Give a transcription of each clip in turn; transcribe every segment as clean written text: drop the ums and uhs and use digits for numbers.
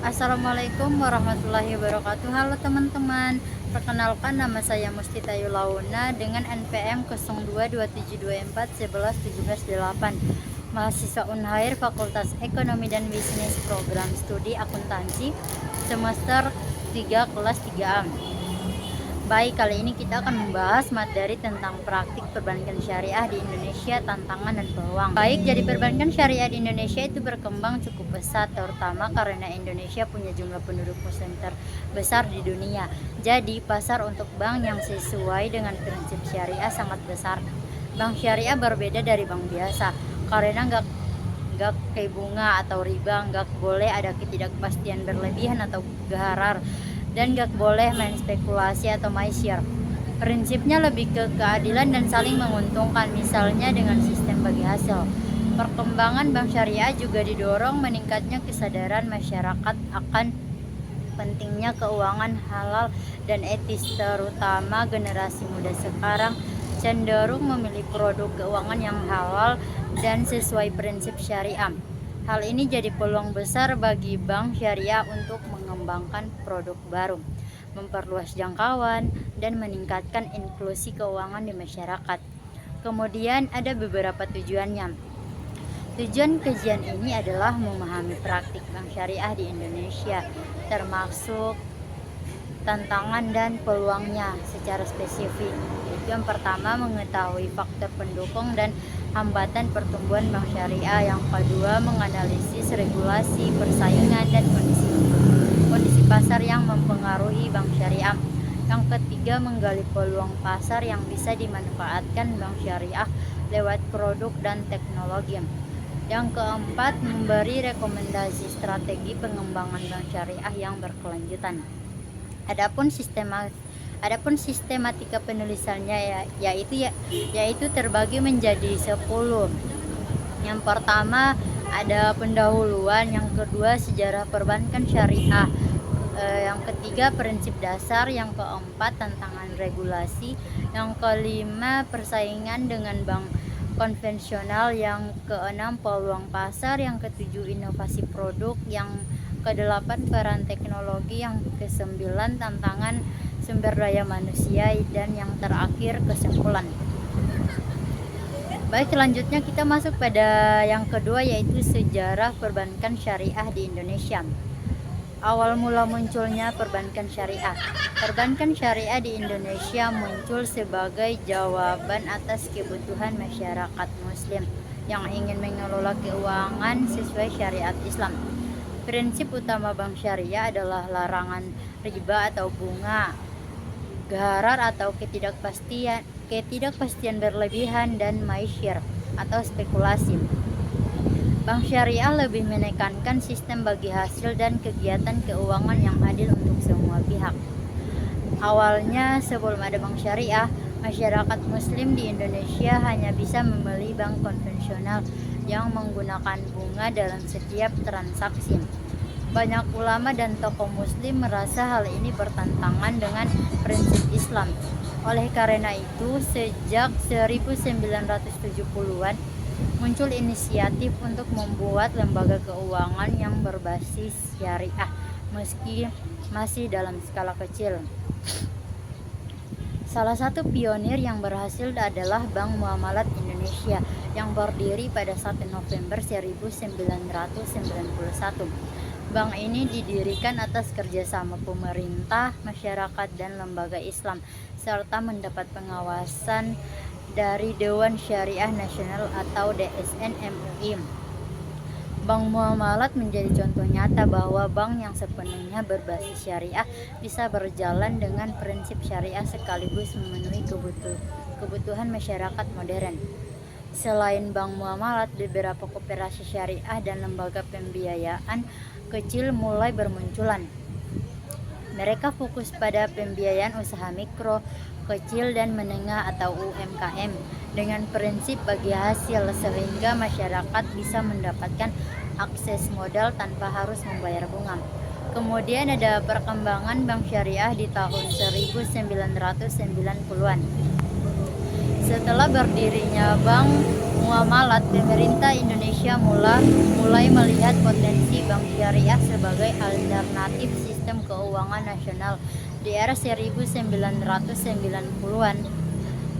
Assalamualaikum warahmatullahi wabarakatuh. Halo teman-teman, perkenalkan nama saya Mustita Yulauna dengan NPM 0227241178, mahasiswa Unhair Fakultas Ekonomi dan Bisnis, Program Studi Akuntansi, semester 3 kelas 3A. Baik, kali ini kita akan membahas materi tentang praktik perbankan syariah di Indonesia, tantangan dan peluang. Baik, jadi perbankan syariah di Indonesia itu berkembang cukup pesat, terutama karena Indonesia punya jumlah penduduk muslim terbesar di dunia. Jadi, pasar untuk bank yang sesuai dengan prinsip syariah sangat besar. Bank syariah berbeda dari bank biasa, karena nggak kayak bunga atau riba, nggak boleh ada ketidakpastian berlebihan atau gharar, dan gak boleh main spekulasi atau maisir. Prinsipnya lebih ke keadilan dan saling menguntungkan, misalnya dengan sistem bagi hasil. Perkembangan bank syariah juga didorong meningkatnya kesadaran masyarakat akan pentingnya keuangan halal dan etis, terutama generasi muda sekarang cenderung memilih produk keuangan yang halal dan sesuai prinsip syariah. Hal ini jadi peluang besar bagi bank syariah untuk mengembangkan produk baru, memperluas jangkauan, dan meningkatkan inklusi keuangan di masyarakat. Kemudian ada beberapa tujuannya. Tujuan kajian ini adalah memahami praktik bank syariah di Indonesia, termasuk tantangan dan peluangnya secara spesifik. Yang pertama, mengetahui faktor pendukung dan hambatan pertumbuhan bank syariah. Yang kedua, menganalisis regulasi, persaingan, dan kondisi pasar yang mempengaruhi bank syariah. Yang ketiga, menggali peluang pasar yang bisa dimanfaatkan bank syariah lewat produk dan teknologi. Yang keempat, memberi rekomendasi strategi pengembangan bank syariah yang berkelanjutan. Adapun sistematika penulisannya yaitu terbagi menjadi 10. Yang pertama ada pendahuluan, yang kedua sejarah perbankan syariah, yang ketiga prinsip dasar, yang keempat tantangan regulasi, yang kelima persaingan dengan bank konvensional, yang keenam peluang pasar, yang ketujuh inovasi produk, yang kedelapan peran teknologi, yang kesembilan tantangan sumber daya manusia, dan yang terakhir kesimpulan. Baik, selanjutnya kita masuk pada yang kedua, yaitu sejarah perbankan syariah di Indonesia. Awal mula munculnya perbankan syariah. Perbankan syariah di Indonesia muncul sebagai jawaban atas kebutuhan masyarakat muslim yang ingin mengelola keuangan sesuai syariat Islam. Prinsip utama bank syariah adalah larangan riba atau bunga, gharar atau ketidakpastian berlebihan, dan maisir atau spekulasi. Bank syariah lebih menekankan sistem bagi hasil dan kegiatan keuangan yang adil untuk semua pihak. Awalnya, sebelum ada bank syariah, masyarakat muslim di Indonesia hanya bisa membeli bank konvensional yang menggunakan bunga dalam setiap transaksi. Banyak ulama dan tokoh muslim merasa hal ini bertentangan dengan prinsip Islam. Oleh karena itu, sejak 1970-an muncul inisiatif untuk membuat lembaga keuangan yang berbasis syariah, meski masih dalam skala kecil. Salah satu pionir yang berhasil adalah Bank Muamalat Indonesia yang berdiri pada 1 November 1991. Bank ini didirikan atas kerjasama pemerintah, masyarakat, dan lembaga Islam, serta mendapat pengawasan dari Dewan Syariah Nasional atau DSN MUI. Bank Muamalat menjadi contoh nyata bahwa bank yang sepenuhnya berbasis syariah bisa berjalan dengan prinsip syariah sekaligus memenuhi kebutuhan masyarakat modern. Selain Bank Muamalat, beberapa koperasi syariah dan lembaga pembiayaan kecil mulai bermunculan. Mereka fokus pada pembiayaan usaha mikro, kecil, dan menengah atau UMKM dengan prinsip bagi hasil, sehingga masyarakat bisa mendapatkan akses modal tanpa harus membayar bunga. Kemudian ada perkembangan bank syariah di tahun 1990-an. Setelah berdirinya Bank Muamalat, pemerintah Indonesia mulai melihat potensi bank syariah sebagai alternatif sistem keuangan nasional. Di era 1990-an,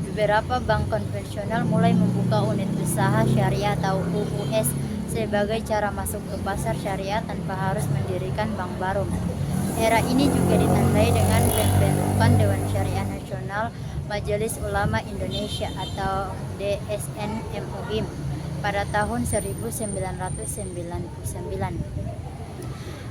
beberapa bank konvensional mulai membuka unit usaha syariah atau UUS sebagai cara masuk ke pasar syariah tanpa harus mendirikan bank baru. Era ini juga ditandai dengan pembentukan Dewan Syariah Nasional Majelis Ulama Indonesia atau DSN MUI pada tahun 1999.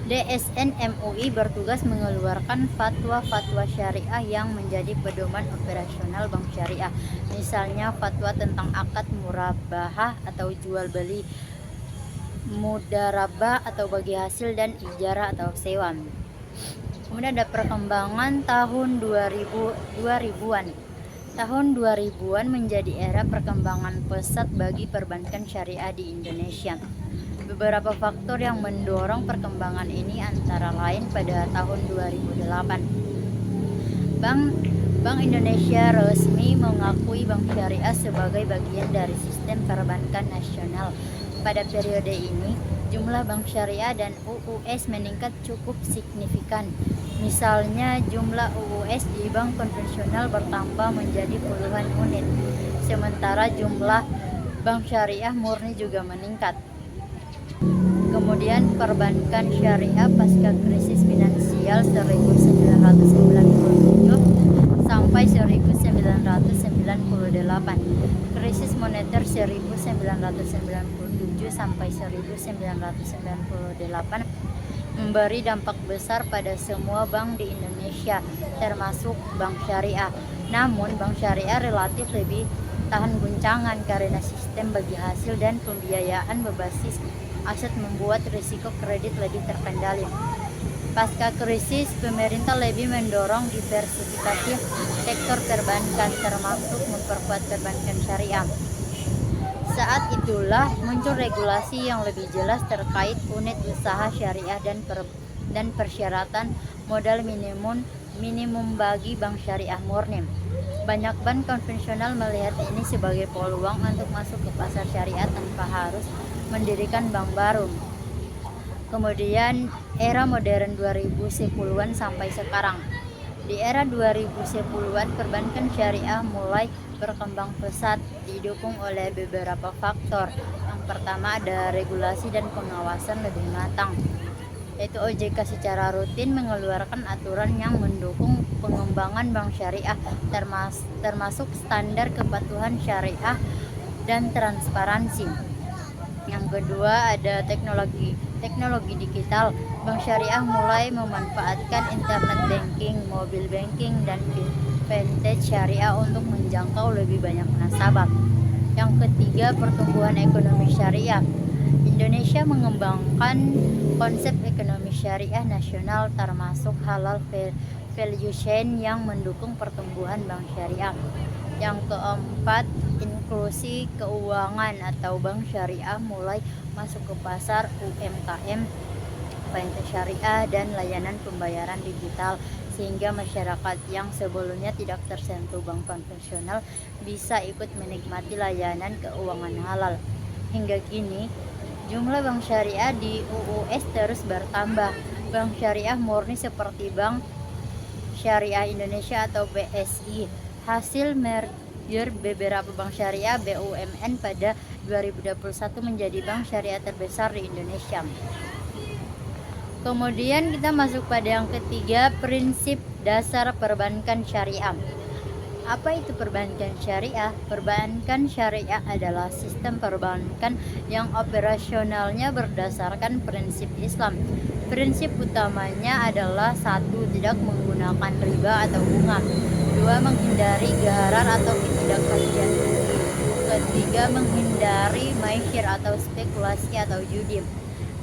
DSN MUI bertugas mengeluarkan fatwa-fatwa syariah yang menjadi pedoman operasional bank syariah. Misalnya fatwa tentang akad murabahah atau jual beli, mudarabah atau bagi hasil, dan ijarah atau sewa. Kemudian ada perkembangan tahun 2000-an. Tahun 2000-an menjadi era perkembangan pesat bagi perbankan syariah di Indonesia. Beberapa faktor yang mendorong perkembangan ini antara lain pada tahun 2008. Bank Indonesia resmi mengakui bank syariah sebagai bagian dari sistem perbankan nasional. Pada periode ini, jumlah bank syariah dan UUS meningkat cukup signifikan. Misalnya, jumlah UUS di bank konvensional bertambah menjadi puluhan unit, sementara jumlah bank syariah murni juga meningkat. Kemudian perbankan syariah pasca krisis finansial 1997 sampai 1998, krisis moneter 1997 sampai 1998 memberi dampak besar pada semua bank di Indonesia, termasuk bank syariah. Namun, bank syariah relatif lebih tahan guncangan karena sistem bagi hasil dan pembiayaan berbasis aset membuat risiko kredit lebih terkendali. Pasca krisis, pemerintah lebih mendorong diversifikasi sektor perbankan, termasuk memperkuat perbankan syariah. Saat itulah muncul regulasi yang lebih jelas terkait unit usaha syariah dan persyaratan modal minimum bagi bank syariah murni. Banyak bank konvensional melihat ini sebagai peluang untuk masuk ke pasar syariah tanpa harus mendirikan bank baru. Kemudian era modern 2010-an sampai sekarang. Di era 2010-an, perbankan syariah mulai berkembang pesat, didukung oleh beberapa faktor. Yang pertama ada regulasi dan pengawasan lebih matang, yaitu OJK secara rutin mengeluarkan aturan yang mendukung pengembangan bank syariah, termasuk standar kepatuhan syariah dan transparansi. Yang kedua ada teknologi digital. Bank syariah mulai memanfaatkan internet banking, mobile banking, dan fintech syariah untuk menjangkau lebih banyak nasabah. Yang ketiga, pertumbuhan ekonomi syariah. Indonesia mengembangkan konsep ekonomi syariah nasional, termasuk halal value chain yang mendukung pertumbuhan bank syariah. Yang keempat, inklusi keuangan atau bank syariah mulai masuk ke pasar UMKM, fintech syariah, dan layanan pembayaran digital, sehingga masyarakat yang sebelumnya tidak tersentuh bank konvensional bisa ikut menikmati layanan keuangan halal. Hingga kini, jumlah bank syariah di UUS terus bertambah. Bank syariah murni seperti Bank Syariah Indonesia atau BSI, hasil merger beberapa bank syariah BUMN pada 2021 menjadi bank syariah terbesar di Indonesia. Kemudian kita masuk pada yang ketiga, prinsip dasar perbankan syariah. Apa itu perbankan syariah? Perbankan syariah adalah sistem perbankan yang operasionalnya berdasarkan prinsip Islam. Prinsip utamanya adalah 1. Tidak menggunakan riba atau bunga. 2. Menghindari gharar atau ketidakpastian rugi. Ketiga, menghindari maisir atau spekulasi atau judi.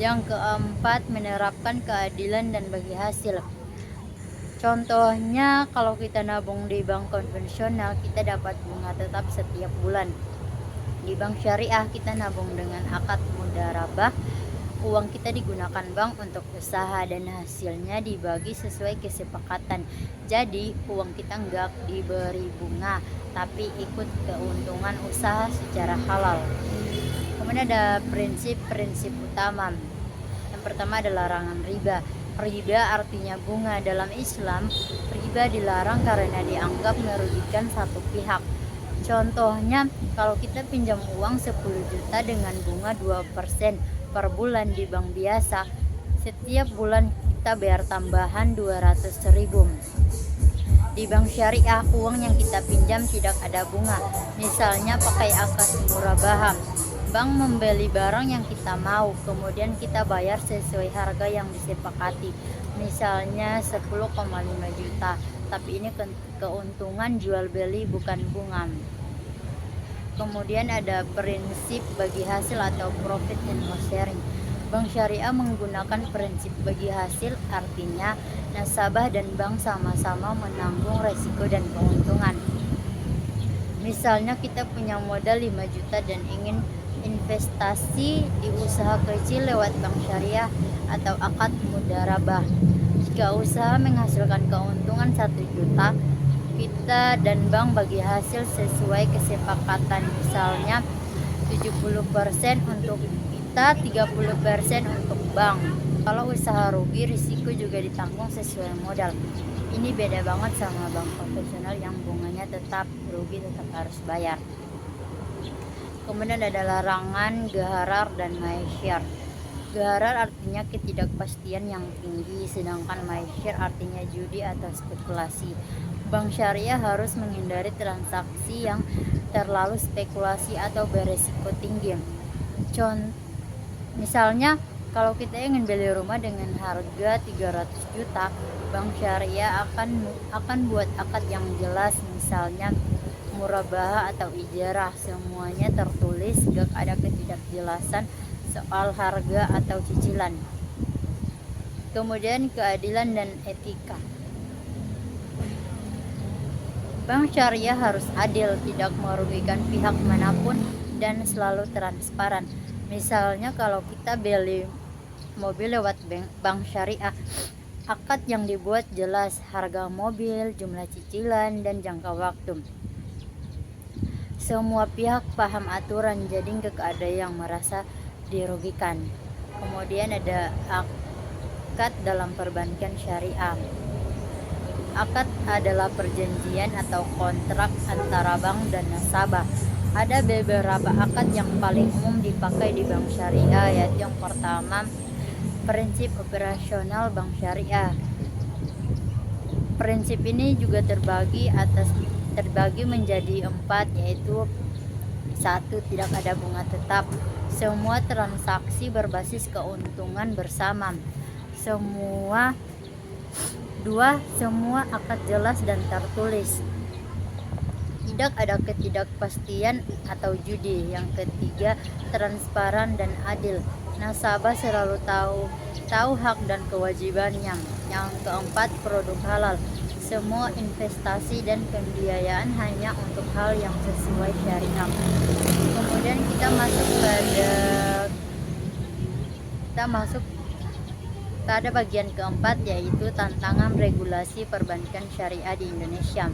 Yang keempat, menerapkan keadilan dan bagi hasil. Contohnya, kalau kita nabung di bank konvensional, kita dapat bunga tetap setiap bulan. Di bank syariah, kita nabung dengan akad mudarabah uang kita digunakan bank untuk usaha dan hasilnya dibagi sesuai kesepakatan. Jadi uang kita nggak diberi bunga, tapi ikut keuntungan usaha secara halal. Kemudian ada prinsip-prinsip utama. Yang pertama adalah larangan riba. Riba artinya bunga. Dalam Islam, riba dilarang karena dianggap merugikan satu pihak. Contohnya, kalau kita pinjam uang 10 juta dengan bunga 2% per bulan di bank biasa, setiap bulan kita bayar tambahan 200.000. Di bank syariah, uang yang kita pinjam tidak ada bunga. Misalnya pakai akad murabahah. Bank membeli barang yang kita mau, kemudian kita bayar sesuai harga yang disepakati. Misalnya 10,5 juta, tapi ini keuntungan jual beli bukan bunga. Kemudian ada prinsip bagi hasil atau profit and loss sharing. Bank syariah menggunakan prinsip bagi hasil, artinya nasabah dan bank sama-sama menanggung resiko dan keuntungan. Misalnya kita punya modal 5 juta dan ingin investasi di usaha kecil lewat bank syariah atau akad mudarabah. Jika usaha menghasilkan keuntungan 1 juta, kita dan bank bagi hasil sesuai kesepakatan. Misalnya 70% untuk kita, 30% untuk bank. Kalau usaha rugi, risiko juga ditanggung sesuai modal. Ini beda banget sama bank konvensional yang bunganya tetap rugi, tetap harus bayar. Kemudian ada larangan gharar dan maisyar. Gharar artinya ketidakpastian yang tinggi, sedangkan maisyar artinya judi atau spekulasi. Bank syariah harus menghindari transaksi yang terlalu spekulasi atau beresiko tinggi. Misalnya kalau kita ingin beli rumah dengan harga 300 juta, bank syariah akan buat akad yang jelas, misalnya murabahah atau ijarah. Semuanya tertulis, gak ada ketidakjelasan soal harga atau cicilan. Kemudian keadilan dan etika. Bank syariah harus adil, tidak merugikan pihak manapun, dan selalu transparan. Misalnya kalau kita beli mobil lewat bank syariah, akad yang dibuat jelas, harga mobil, jumlah cicilan, dan jangka waktu. Semua pihak paham aturan, jadi nggak ada yang merasa dirugikan. Kemudian ada akad dalam perbankan syariah. Akad adalah perjanjian atau kontrak antara bank dan nasabah. Ada beberapa akad yang paling umum dipakai di bank syariah, yaitu yang pertama, prinsip operasional bank syariah. Prinsip ini juga terbagi menjadi 4, yaitu 1. Tidak ada bunga tetap. Semua transaksi berbasis keuntungan bersama. 2. Semua akad jelas dan tertulis. Tidak ada ketidakpastian atau judi. Yang ketiga, transparan dan adil. Nasabah selalu tahu hak dan kewajibannya. Yang keempat, produk halal. Semua investasi dan pembiayaan hanya untuk hal yang sesuai syariah. Kemudian kita masuk pada bagian keempat, yaitu tantangan regulasi perbankan syariah di Indonesia.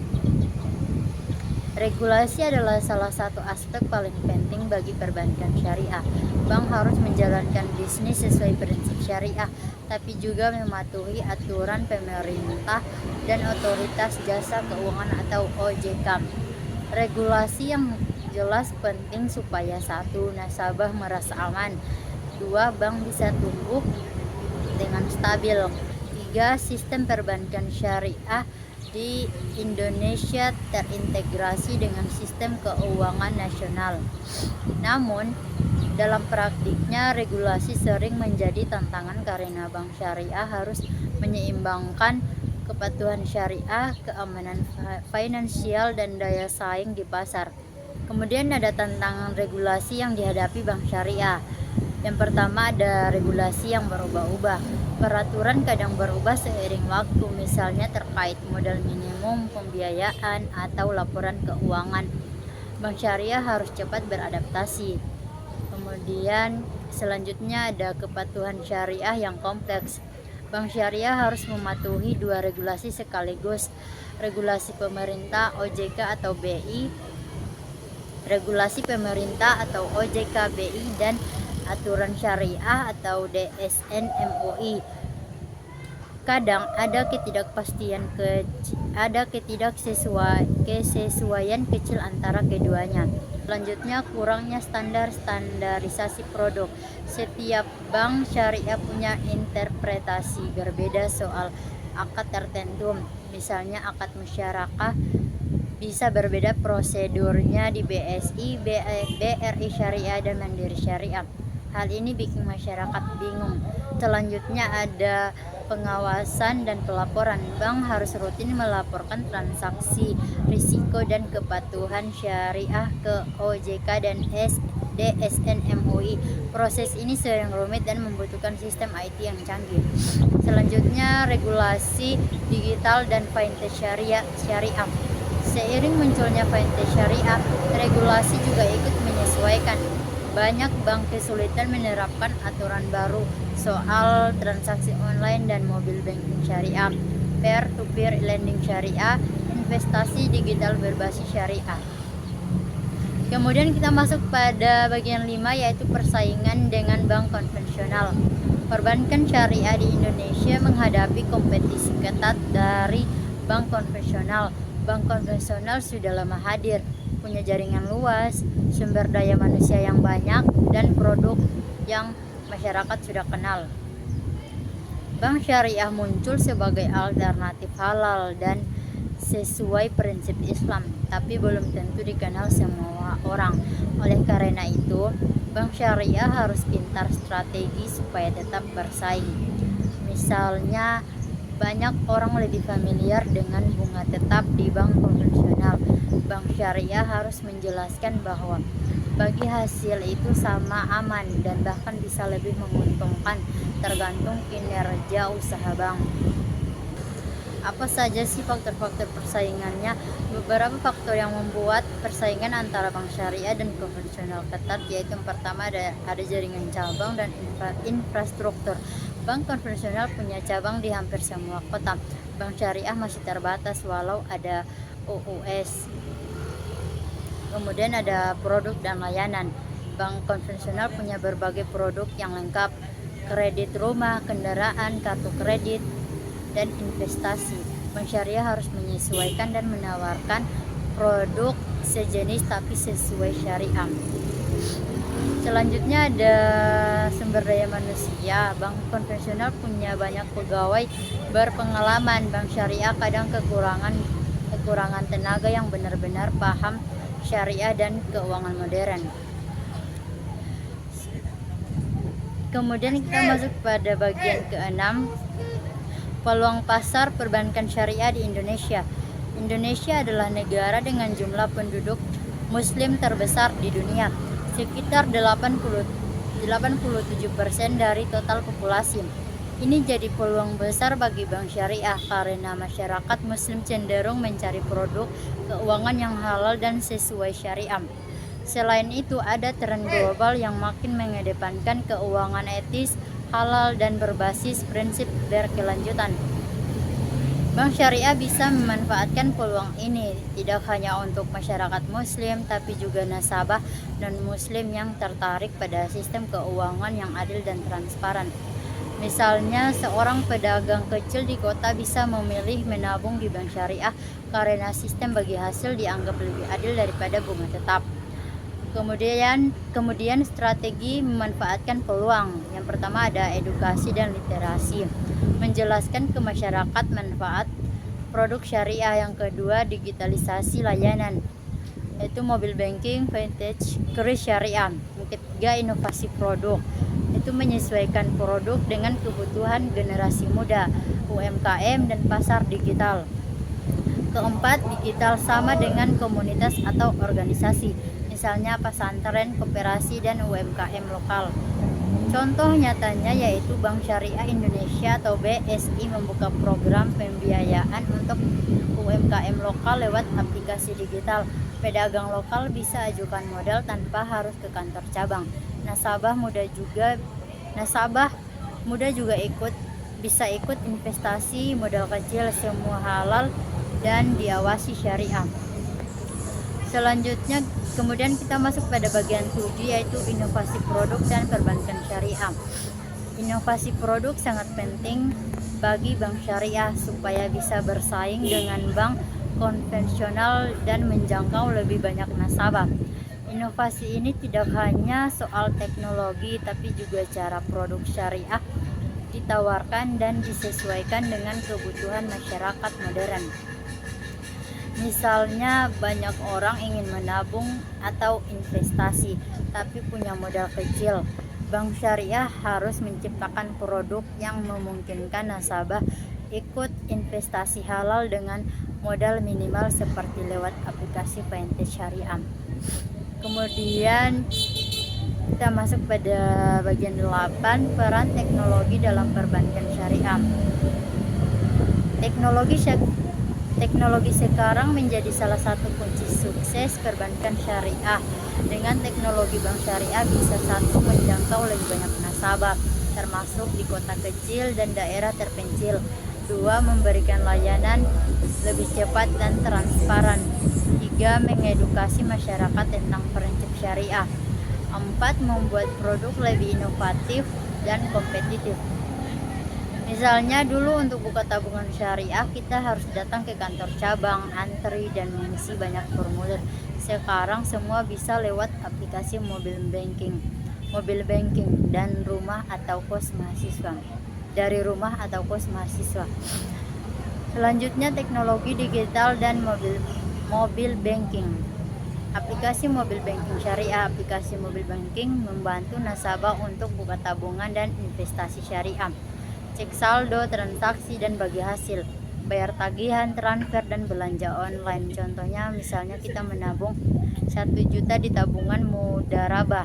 Regulasi adalah salah satu aspek paling penting bagi perbankan syariah. Bank harus menjalankan bisnis sesuai prinsip syariah, tapi juga mematuhi aturan pemerintah dan otoritas jasa keuangan atau OJK. Regulasi yang jelas penting supaya 1. Nasabah merasa aman, 2. Bank bisa tumbuh dengan stabil, 3. Sistem perbankan syariah di Indonesia terintegrasi dengan sistem keuangan nasional. Namun, dalam praktiknya regulasi sering menjadi tantangan karena bank syariah harus menyeimbangkan kepatuhan syariah, keamanan finansial, dan daya saing di pasar. Kemudian ada tantangan regulasi yang dihadapi bank syariah. Yang pertama, ada regulasi yang berubah-ubah. Peraturan kadang berubah seiring waktu, misalnya terkait modal minimum, pembiayaan, atau laporan keuangan. Bank syariah harus cepat beradaptasi. Kemudian selanjutnya ada kepatuhan syariah yang kompleks. Bank syariah harus mematuhi 2 regulasi sekaligus, regulasi pemerintah OJK atau BI, regulasi pemerintah atau OJK BI, dan aturan syariah atau DSN MUI. Kadang ada ketidaksesuaian kecil antara keduanya. Selanjutnya, kurangnya standarisasi produk. Setiap bank syariah punya interpretasi berbeda soal akad tertentu. Misalnya akad musyarakah bisa berbeda prosedurnya di BSI, BRI Syariah, dan Mandiri Syariah. Hal ini bikin masyarakat bingung. Selanjutnya ada pengawasan dan pelaporan. Bank harus rutin melaporkan transaksi, risiko, dan kepatuhan syariah ke OJK dan DSN MUI. Proses ini sering rumit dan membutuhkan sistem IT yang canggih. Selanjutnya, regulasi digital dan fintech syariah. Seiring munculnya fintech syariah, regulasi juga ikut menyesuaikan. Banyak bank kesulitan menerapkan aturan baru soal transaksi online dan mobile banking syariah, peer-to-peer lending syariah, investasi digital berbasis syariah. Kemudian kita masuk pada bagian 5, yaitu persaingan dengan bank konvensional. Perbankan syariah di Indonesia menghadapi kompetisi ketat dari bank konvensional. Bank konvensional sudah lama hadir, punya jaringan luas, sumber daya manusia yang banyak, dan produk yang masyarakat sudah kenal. Bank syariah muncul sebagai alternatif halal dan sesuai prinsip Islam, tapi belum tentu dikenal semua orang. Oleh karena itu, bank syariah harus pintar strategi supaya tetap bersaing. Misalnya, banyak orang lebih familiar dengan bunga tetap di bank konvensional. Bank syariah harus menjelaskan bahwa bagi hasil itu sama aman dan bahkan bisa lebih menguntungkan tergantung kinerja usaha bank. Apa saja sih faktor-faktor persaingannya? Beberapa faktor yang membuat persaingan antara bank syariah dan konvensional ketat, yaitu yang pertama ada jaringan cabang dan infrastruktur. Bank konvensional punya cabang di hampir semua kota. Bank syariah masih terbatas walau ada UUS. Kemudian ada produk dan layanan. Bank konvensional punya berbagai produk yang lengkap: kredit rumah, kendaraan, kartu kredit, dan investasi. Bank syariah harus menyesuaikan dan menawarkan produk sejenis tapi sesuai syariah. Selanjutnya ada sumber daya manusia. Bank konvensional punya banyak pegawai berpengalaman. Bank syariah kadang kekurangan tenaga yang benar-benar paham syariah dan keuangan modern. Kemudian kita masuk pada bagian ke-6, peluang pasar perbankan syariah di Indonesia. Indonesia adalah negara dengan jumlah penduduk muslim terbesar di dunia, sekitar 87% dari total populasi. Ini jadi peluang besar bagi bank syariah karena masyarakat muslim cenderung mencari produk keuangan yang halal dan sesuai syariah. Selain itu, ada tren global yang makin mengedepankan keuangan etis, halal, dan berbasis prinsip berkelanjutan. Bank syariah bisa memanfaatkan peluang ini tidak hanya untuk masyarakat muslim, tapi juga nasabah non-muslim yang tertarik pada sistem keuangan yang adil dan transparan. Misalnya, seorang pedagang kecil di kota bisa memilih menabung di bank syariah karena sistem bagi hasil dianggap lebih adil daripada bunga tetap. Kemudian strategi memanfaatkan peluang. Yang pertama ada edukasi dan literasi, menjelaskan ke masyarakat manfaat produk syariah. Yang kedua, digitalisasi layanan, yaitu mobile banking, fintech, kris syariah. Yang ketiga, inovasi produk, itu menyesuaikan produk dengan kebutuhan generasi muda, UMKM, dan pasar digital. Keempat, digital sama dengan komunitas atau organisasi, misalnya pesantren, koperasi, dan UMKM lokal. Contoh nyatanya yaitu Bank Syariah Indonesia atau BSI membuka program pembiayaan untuk UMKM lokal lewat aplikasi digital. Pedagang lokal bisa ajukan modal tanpa harus ke kantor cabang. Nasabah muda juga bisa ikut investasi modal kecil, semua halal dan diawasi syariah. Selanjutnya kemudian kita masuk pada bagian 7 yaitu inovasi produk dan perbankan syariah. Inovasi produk sangat penting bagi bank syariah supaya bisa bersaing dengan bank konvensional dan menjangkau lebih banyak nasabah. Inovasi ini tidak hanya soal teknologi tapi juga cara produk syariah ditawarkan dan disesuaikan dengan kebutuhan masyarakat modern. Misalnya banyak orang ingin menabung atau investasi tapi punya modal kecil. Bank syariah harus menciptakan produk yang memungkinkan nasabah ikut investasi halal dengan modal minimal seperti lewat aplikasi fintech syariah. Kemudian kita masuk pada bagian 8, peran teknologi dalam perbankan syariah. Teknologi sekarang menjadi salah satu kunci sukses perbankan syariah. Dengan teknologi bank syariah bisa satu menjangkau lebih banyak nasabah, termasuk di kota kecil dan daerah terpencil. 2. Memberikan layanan lebih cepat dan transparan. 3. Mengedukasi masyarakat tentang prinsip syariah. 4. Membuat produk lebih inovatif dan kompetitif. Misalnya dulu untuk buka tabungan syariah kita harus datang ke kantor cabang, antri dan mengisi banyak formulir. Sekarang semua bisa lewat aplikasi mobile banking dan rumah atau kos mahasiswa. Dari rumah atau kos mahasiswa. Selanjutnya teknologi digital dan mobile banking. Aplikasi mobile banking syariah. Aplikasi mobile banking membantu nasabah untuk buka tabungan dan investasi syariah, cek saldo, transaksi, dan bagi hasil, bayar tagihan, transfer, dan belanja online. Contohnya misalnya kita menabung 1 juta di tabungan Mudharabah.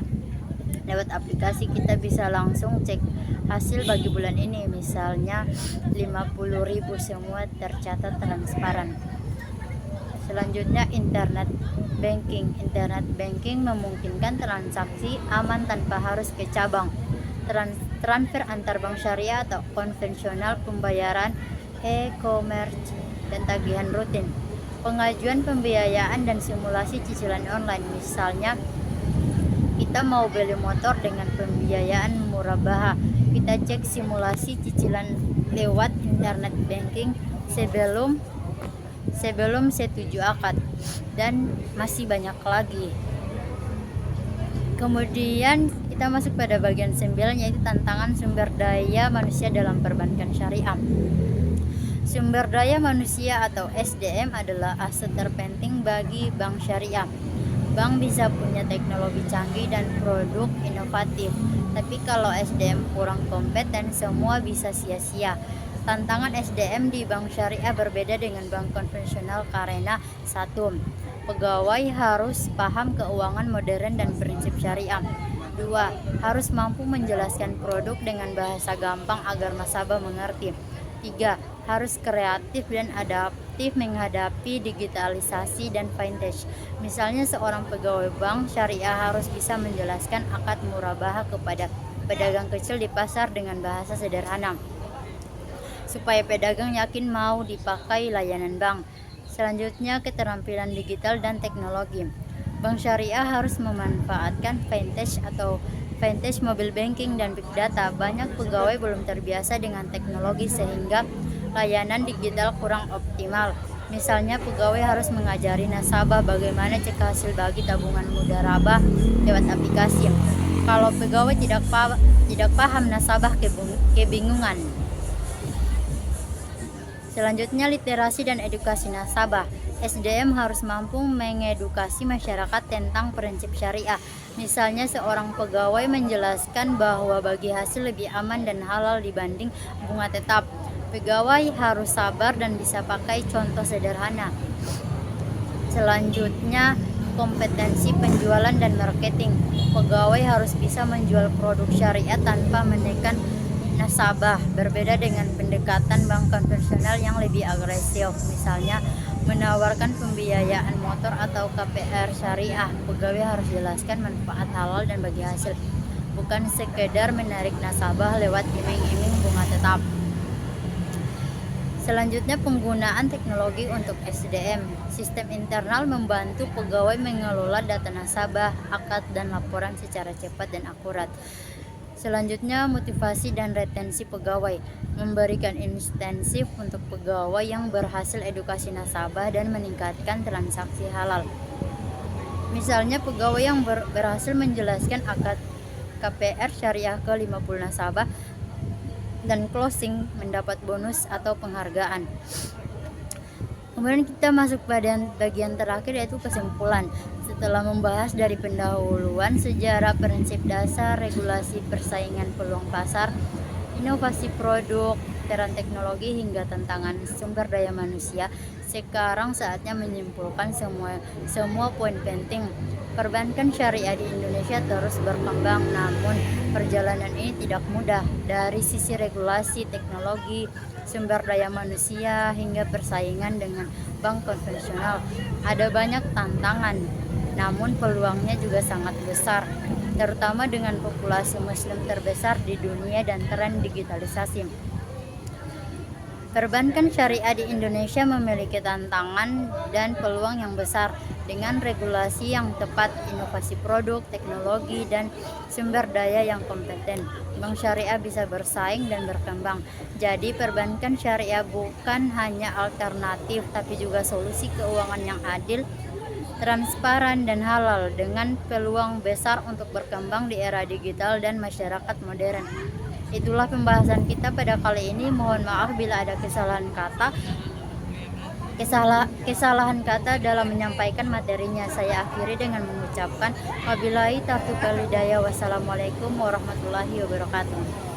Lewat aplikasi kita bisa langsung cek hasil bagi bulan ini, misalnya 50.000, semua tercatat transparan. Selanjutnya internet banking memungkinkan transaksi aman tanpa harus ke cabang. Transfer antar bank syariah atau konvensional, pembayaran, e-commerce, dan tagihan rutin. Pengajuan pembiayaan dan simulasi cicilan online. Misalnya kita mau beli motor dengan pembiayaan murabahah, kita cek simulasi cicilan lewat internet banking sebelum setuju akad, dan masih banyak lagi. Kemudian kita masuk pada bagian 9 yaitu tantangan sumber daya manusia dalam perbankan syariah. Sumber daya manusia atau SDM adalah aset terpenting bagi bank syariah. Bank bisa punya teknologi canggih dan produk inovatif, tapi kalau SDM kurang kompeten semua bisa sia-sia. Tantangan SDM di bank syariah berbeda dengan bank konvensional karena 1. Pegawai harus paham keuangan modern dan prinsip syariah. 2. Harus mampu menjelaskan produk dengan bahasa gampang agar nasabah mengerti. 3. Harus kreatif dan adaptif menghadapi digitalisasi dan fintech. Misalnya seorang pegawai bank syariah harus bisa menjelaskan akad murabahah kepada pedagang kecil di pasar dengan bahasa sederhana, supaya pedagang yakin mau dipakai layanan bank. Selanjutnya keterampilan digital dan teknologi. Bank syariah harus memanfaatkan fintech, mobile banking, dan big data. Banyak pegawai belum terbiasa dengan teknologi sehingga layanan digital kurang optimal. Misalnya pegawai harus mengajari nasabah bagaimana cek hasil bagi tabungan Mudharabah lewat aplikasi. Kalau pegawai tidak paham, nasabah kebingungan. Selanjutnya literasi dan edukasi nasabah. SDM harus mampu mengedukasi masyarakat tentang prinsip syariah. Misalnya seorang pegawai menjelaskan bahwa bagi hasil lebih aman dan halal dibanding bunga tetap. Pegawai harus sabar dan bisa pakai contoh sederhana. Selanjutnya kompetensi penjualan dan marketing. pegawai harus bisa menjual produk syariah tanpa menekan nasabah, berbeda dengan pendekatan bank konvensional yang lebih agresif, misalnya menawarkan pembiayaan motor atau KPR syariah. Pegawai harus jelaskan manfaat halal dan bagi hasil, bukan sekedar menarik nasabah lewat iming-iming bunga tetap. Selanjutnya, penggunaan teknologi untuk SDM. Sistem internal membantu pegawai mengelola data nasabah, akad, dan laporan secara cepat dan akurat. Selanjutnya, motivasi dan retensi pegawai. Memberikan insentif untuk pegawai yang berhasil edukasi nasabah dan meningkatkan transaksi halal. Misalnya, pegawai yang berhasil menjelaskan akad KPR syariah ke 50 nasabah dan closing mendapat bonus atau penghargaan. Kemudian kita masuk pada bagian terakhir, yaitu kesimpulan. Setelah membahas dari pendahuluan, sejarah, prinsip dasar, regulasi persaingan, peluang pasar, inovasi produk, peran teknologi, hingga tantangan sumber daya manusia, sekarang saatnya menyimpulkan semua poin penting. Perbankan syariah di Indonesia terus berkembang, namun perjalanan ini tidak mudah. Dari sisi regulasi, teknologi, sumber daya manusia, hingga persaingan dengan bank konvensional, ada banyak tantangan, namun peluangnya juga sangat besar, terutama dengan populasi muslim terbesar di dunia dan tren digitalisasi. Perbankan syariah di Indonesia memiliki tantangan dan peluang yang besar. Dengan regulasi yang tepat, inovasi produk, teknologi, dan sumber daya yang kompeten, bank syariah bisa bersaing dan berkembang. Jadi, perbankan syariah bukan hanya alternatif, tapi juga solusi keuangan yang adil, transparan, dan halal, dengan peluang besar untuk berkembang di era digital dan masyarakat modern. Itulah pembahasan kita pada kali ini. Mohon maaf bila ada kesalahan kata dalam menyampaikan materinya. Saya akhiri dengan mengucapkan wabillahi taufiq wal hidayah. Wassalamualaikum warahmatullahi wabarakatuh.